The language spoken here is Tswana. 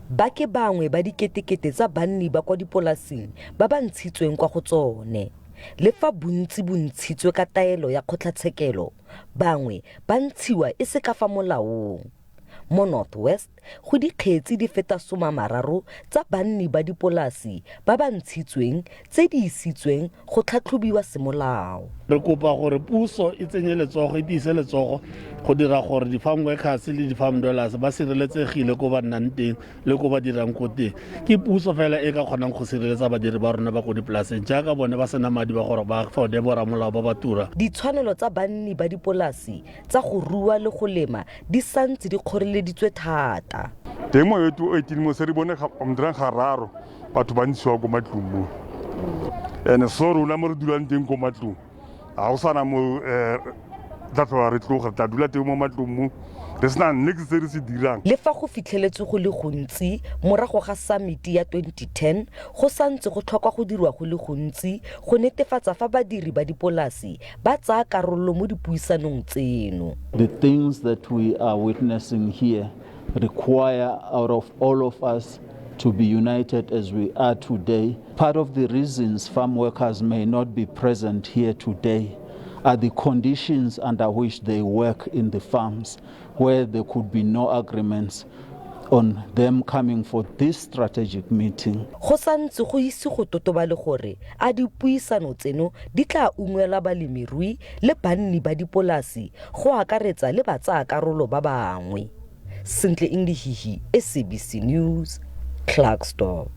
ba ke bangwe ba diketekete tsa banni ba kwa dipolasing ba ba ntshitsweng kwa go tsone. Le fa bontsi bontshitswe ka taelo ya kgotlatshekelo, bangwe ba ntshiwa e se ka fa molaong. Mo Northwest go dikgetsi di feta 30 tsa banni ba dipolasi ba ba ntshitsweng tse di isitsweng go tlhatlhobiwa semolao. Re kopa gore puso e tsenye letsogo e tiise letsogo go dira gore di-farm workers le di-farm dwellers ba sireletsegile ko ba nnang teng le ko ba dirang ko teng. Ke puso fela e ka kgonang go sireletsa badiri ba rona ba ko dipolaseng jaaka bone ba sena madi ba gore ba fode boramolao ba ba tura. Ditshwanelo tsa banni ba dipolasi tsa go rua le go lema di santse di kgoreleditswe thata. Temo yetu 18 mo se re bone omdrang gararo batho ba ntshiwa ko matlong mo. Ene so rona mo re dulang teng ko matlong. A o sana mo tlatloa re tloga tla dula teng mo matlong mo. Re sena next se re se dirang. Le fa go fitlheletse go le gontsi morago ga summit ya 2010 go santse go tlhokwa go dirwa go le gontsi go netefatsa fa badiri ba dipolasi ba tsaya karolo mo dipuisanong tseno. The things that we are witnessing here require out of all of us to be united as we are today. Part of the reasons farm workers may not be present here today are the conditions under which they work in the farms, where there could be no agreements on them coming for this strategic meeting. Go santse go ise go totobale gore a dipuisano tseno di tla ungwela balemirui le banni ba dipolasi go akaretsa le batsa karolo ba bangwe. Sentle English, SABC News, Clarkston.